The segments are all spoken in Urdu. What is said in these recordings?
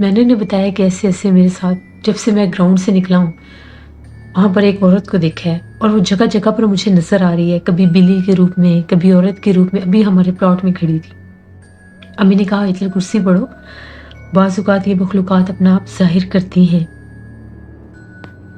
میں نے انہیں بتایا کہ ایسے ایسے میرے ساتھ جب سے میں گراؤنڈ سے نکلا ہوں وہاں پر ایک عورت کو دیکھا ہے اور وہ جگہ جگہ پر مجھے نظر آ رہی ہے، کبھی بلی کے روپ میں، کبھی عورت کے روپ میں، ابھی ہمارے پلاٹ میں کھڑی تھی۔ امی نے کہا اتنی کرسی پڑھو، بعض اوقات یہ مخلوقات اپنا آپ ظاہر کرتی ہیں،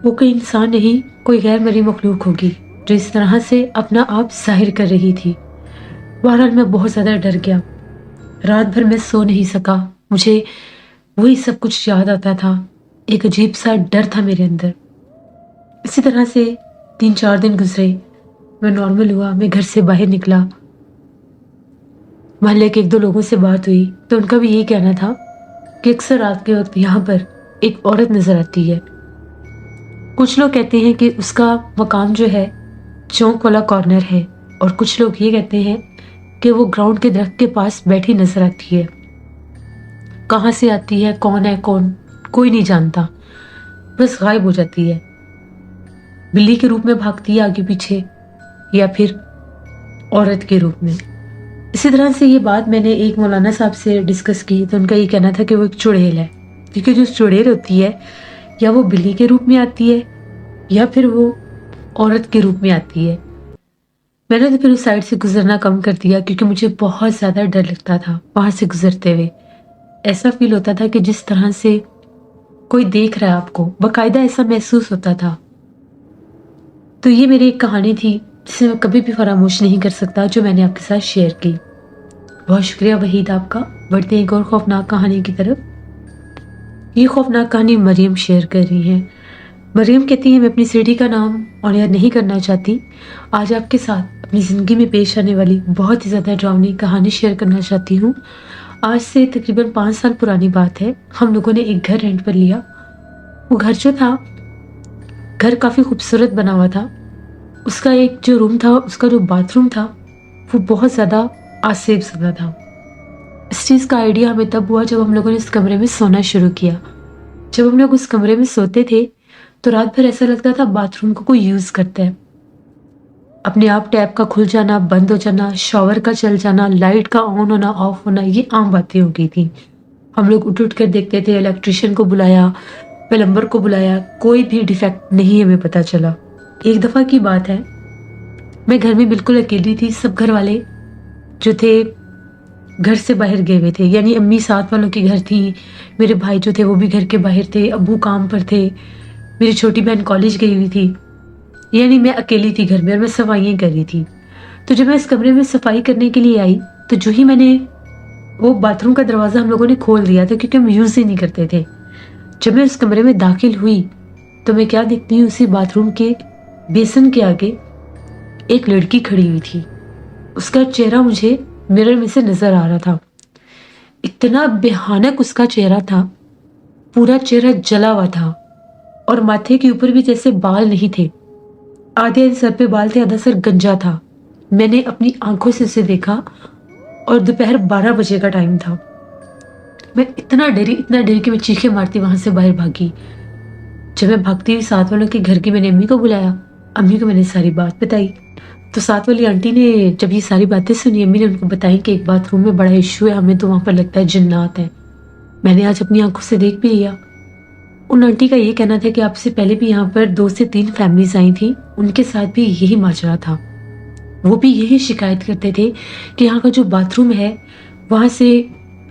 وہ کوئی انسان نہیں، کوئی غیر مرئی مخلوق ہوگی جو اس طرح سے اپنا آپ ظاہر کر رہی تھی۔ بہرحال میں بہت زیادہ ڈر گیا، رات بھر میں سو نہیں سکا، مجھے وہی سب کچھ یاد آتا تھا، ایک عجیب سا ڈر تھا میرے اندر۔ اسی طرح سے 3-4 دن گزرے، میں نارمل ہوا، میں گھر سے باہر نکلا، محلے کے 1-2 لوگوں سے بات ہوئی تو ان کا بھی یہی کہنا تھا کہ اکثر رات کے وقت یہاں پر ایک عورت نظر آتی ہے۔ کچھ لوگ کہتے ہیں کہ اس کا مقام جو ہے چوک والا کارنر ہے، اور کچھ لوگ یہ کہتے ہیں کہ وہ گراؤنڈ کے درخت کے پاس بیٹھی نظر آتی ہے۔ کہاں سے آتی ہے کون کوئی نہیں جانتا، بس غائب ہو جاتی ہے، بلی کے روپ میں بھاگتی ہے آگے پیچھے یا پھر عورت کے روپ میں۔ اسی طرح سے یہ بات میں نے ایک مولانا صاحب سے ڈسکس کی تو ان کا یہ کہنا تھا کہ وہ ایک چڑیل ہے، کیونکہ جو چڑیل ہوتی ہے یا وہ بلی کے روپ میں آتی ہے یا پھر وہ عورت کے روپ میں آتی ہے۔ میں نے تو پھر اس سائڈ سے گزرنا کم کر دیا کیونکہ مجھے بہت زیادہ ڈر لگتا تھا وہاں سے گزرتے ہوئے۔ ایسا فیل ہوتا تھا کہ جس طرح سے کوئی دیکھ رہا ہے آپ کو، باقاعدہ ایسا محسوس ہوتا تھا۔ تو یہ میری ایک کہانی تھی جسے میں کبھی بھی فراموش نہیں کر سکتا، جو میں نے آپ کے ساتھ شیئر کی۔ بہت شکریہ وحید آپ کا۔ بڑھتے ہیں ایک اور خوفناک کہانی کی طرف۔ یہ خوفناک کہانی مریم شیئر کر رہی ہیں۔ مریم کہتی ہیں میں اپنی سٹی کا نام آن ایئر نہیں کرنا چاہتی، آج آپ کے ساتھ اپنی زندگی میں پیش آنے والی بہت ہی زیادہ ڈراؤنی کہانی شیئر کرنا چاہتی ہوں۔ آج سے تقریباً 5 سال پرانی بات ہے، ہم لوگوں نے ایک گھر رینٹ پر لیا۔ وہ گھر جو تھا، گھر کافی خوبصورت بنا ہوا تھا، اس کا ایک جو روم تھا، اس کا جو باتھ روم تھا وہ بہت زیادہ آسیب زدہ تھا۔ اس چیز کا آئیڈیا ہمیں تب ہوا جب ہم لوگوں نے اس کمرے میں سونا شروع کیا۔ جب ہم لوگ اس کمرے میں سوتے تھے تو رات بھر ایسا لگتا تھا باتھ روم کو کوئی یوز کرتا ہے، اپنے آپ ٹیپ کا کھل جانا، بند ہو جانا، شاور کا چل جانا، لائٹ کا آن ہونا، آف ہونا، یہ عام باتیں ہو گئی تھی۔ ہم لوگ اٹھ کر دیکھتے تھے، الیکٹریشین کو بلایا، پلمبر کو بلایا، کوئی بھی ڈیفیکٹ نہیں ہمیں پتا چلا۔ ایک دفعہ کی بات ہے، میں گھر میں بالکل اکیلی تھی، سب گھر والے جو تھے گھر سے باہر گئے ہوئے تھے، یعنی امی ساتھ والوں کے گھر تھی، میرے بھائی جو تھے وہ بھی گھر کے باہر تھے، ابو کام پر تھے، میری چھوٹی بہن کالج گئی ہوئی تھی، یعنی میں اکیلی تھی گھر میں اور میں صفائیاں کر رہی تھی۔ تو جب میں اس کمرے میں صفائی کرنے کے لیے آئی تو جو ہی میں نے وہ باتھ روم کا دروازہ ہم لوگوں نے کھول دیا تھا کیونکہ ہم یوز ہی نہیں کرتے تھے، جب میں اس کمرے میں داخل ہوئی تو میں کیا دیکھتی ہوں، اسی باتھ روم کے بیسن کے آگے ایک لڑکی کھڑی ہوئی تھی۔ اس کا چہرہ مجھے مرر میں سے نظر آ رہا تھا، اتنا بھیانک اس کا چہرہ تھا، پورا چہرہ جلا ہوا تھا اور ماتھے کے اوپر بھی جیسے بال نہیں تھے، آدھے سر پہ بال تھے، آدھا سر گنجا تھا۔ میں نے اپنی آنکھوں سے اسے دیکھا اور دوپہر 12 بجے کا ٹائم تھا۔ میں اتنا ڈری کہ میں چیخیں مارتی وہاں سے باہر بھاگی۔ جب میں بھاگتی ہوئی ساتھ والوں کے گھر کی، میں نے امی کو بلایا، امی کو میں نے ساری بات بتائی تو ساتھ والی آنٹی نے جب یہ ساری باتیں سنی، امی نے ان کو بتائی کہ ایک باتھ روم میں بڑا ایشو ہے، ہمیں تو وہاں پر لگتا ہے جنات ہیں۔ میں نے آج اپنی آنکھوں سے دیکھ بھی لیا۔ ان آنٹی کا یہ کہنا تھا کہ آپ سے پہلے بھی یہاں پر 2 سے 3 فیملیز آئی تھیں، ان کے ساتھ بھی یہی ماجرا تھا، وہ بھی یہی شکایت کرتے تھے کہ یہاں کا جو باتھ روم ہے وہاں سے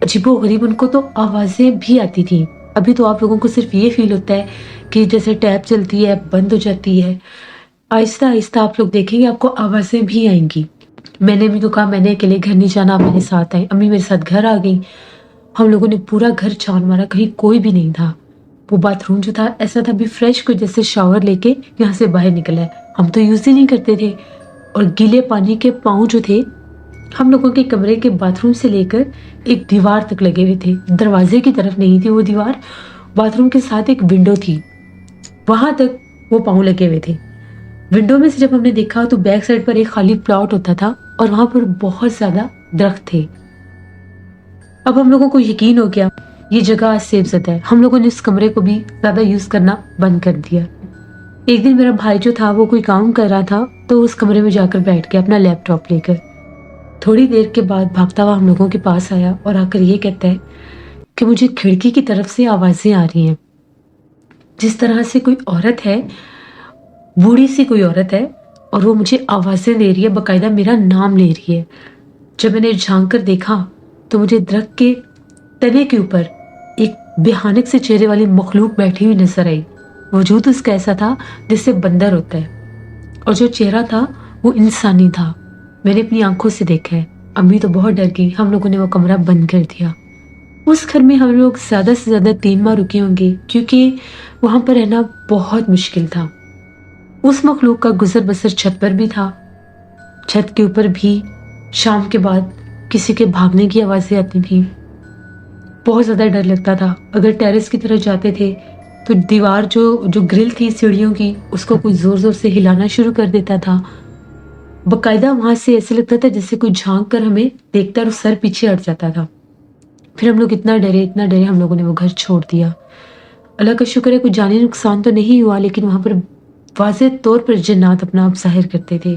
عجیب و غریب ان کو تو آوازیں بھی آتی تھیں۔ ابھی تو آپ لوگوں کو صرف یہ فیل ہوتا ہے کہ جیسے ٹیپ چلتی ہے بند ہو جاتی ہے، آہستہ آہستہ آپ لوگ دیکھیں گے آپ کو آوازیں بھی آئیں گی۔ میں نے امی کو کہا میں نے اکیلے گھر نہیں جانا، آپ میرے ساتھ آئیں۔ امی میرے ساتھ گھر آ گئی، ہم لوگوں نے پورا گھر چھان مارا، کہیں کوئی بھی نہیں تھا۔ وہ باتھ روم جو تھا ایسا تھا بھی فریش کو جیسے شاور لے کے یہاں سے باہر نکلا ہے، ہم تو یوز ہی نہیں کرتے تھے، اور گیلے پانی کے پاؤں جو تھے ہم لوگوں کے کمرے کے باتھ روم سے لے کر ایک دیوار تک لگے ہوئے تھے، دروازے کی طرف نہیں تھی وہ دیوار، باتھ روم کے ساتھ ایک ونڈو تھی، وہاں تک وہ پاؤں لگے ہوئے تھے۔ ونڈو میں سے جب ہم نے دیکھا تو بیک سائڈ پر ایک خالی پلاٹ ہوتا تھا اور وہاں پر بہت زیادہ درخت تھے۔ اب ہم لوگوں کو یقین ہو گیا یہ جگہ سیف زدہ ہے، ہم لوگوں نے اس کمرے کو بھی زیادہ یوز کرنا بند کر دیا۔ ایک دن میرا بھائی جو تھا وہ کوئی کام کر رہا تھا تو اس کمرے میں جا کر بیٹھ کے اپنا لیپ ٹاپ لے کر، تھوڑی دیر کے بعد بھاگتا ہوا ہم لوگوں کے پاس آیا اور آ کر یہ کہتا ہے کہ مجھے کھڑکی کی طرف سے آوازیں آ رہی ہیں، جس طرح سے کوئی عورت ہے، بوڑھی سی کوئی عورت ہے، اور وہ مجھے آوازیں دے رہی ہے، باقاعدہ میرا نام لے رہی ہے۔ جب میں نے جھانک کر دیکھا تو مجھے درخت کے تنے کے اوپر ایک بھیانک سے چہرے والی مخلوق بیٹھی ہوئی نظر آئی۔ وجود اس کا ایسا تھا جیسے بندر ہوتا ہے، اور جو چہرہ تھا وہ انسانی تھا۔ میں نے اپنی آنکھوں سے دیکھا ہے۔ امی تو بہت ڈر گئی۔ ہم لوگوں نے وہ کمرہ بند کر دیا۔ اس گھر میں ہم لوگ زیادہ سے زیادہ 3 ماہ رکے ہوں گے، کیونکہ وہاں پر رہنا بہت مشکل تھا۔ اس مخلوق کا گزر بسر چھت پر بھی تھا۔ چھت کے اوپر بھی شام کے بعد کسی کے بھاگنے کی آوازیں آتی تھیں۔ بہت زیادہ ڈر لگتا تھا۔ اگر ٹیرس کی طرف جاتے تھے تو دیوار جو گرل تھی سیڑھیوں کی، اس کو کوئی زور زور سے ہلانا شروع کر دیتا تھا۔ باقاعدہ وہاں سے ایسے لگتا تھا جیسے کوئی جھانک کر ہمیں دیکھتا اور سر پیچھے ہٹ جاتا تھا۔ پھر ہم لوگ اتنا ڈرے ہم لوگوں نے وہ گھر چھوڑ دیا۔ اللہ کا شکر ہے کوئی جانی نقصان تو نہیں ہوا، لیکن وہاں پر واضح طور پر جنات اپنا آپ ظاہر کرتے تھے۔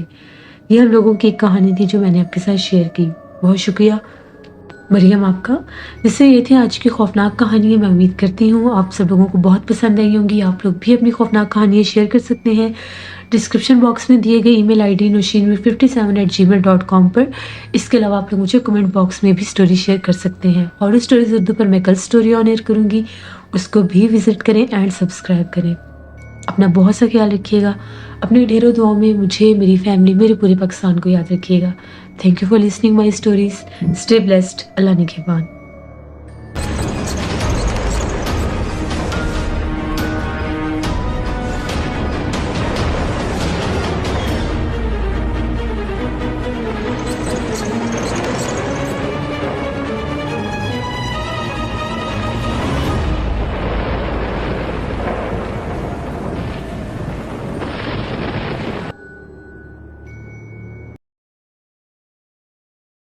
یہ ہم لوگوں کی ایک کہانی تھی جو میں نے آپ کے ساتھ شیئر کی۔ بہت شکریہ مریم آپ کا۔ جس سے یہ تھی آج کی خوفناک کہانی۔ میں امید کرتی ہوں آپ سب لوگوں کو بہت پسند آئی ہوں گی۔ آپ لوگ بھی اپنی خوفناک کہانیاں شیئر کر سکتے ہیں ڈسکرپشن باکس میں دیے گئے ای میل آئی ڈی noshinmir57@gmail.com پر۔ اس کے علاوہ آپ لوگ مجھے کمنٹ باکس میں بھی سٹوری شیئر کر سکتے ہیں۔ ہارر سٹوریز اردو پر میں کل سٹوری آن ایئر کروں گی، اس کو بھی وزٹ کریں اینڈ سبسکرائب کریں۔ اپنا بہت سا خیال رکھیے گا۔ اپنے ڈھیروں دعاؤں میں مجھے، میری فیملی، میرے پورے پاکستان کو یاد رکھیے گا۔ Thank you for listening my stories. Stay blessed. اللہ نگہبان۔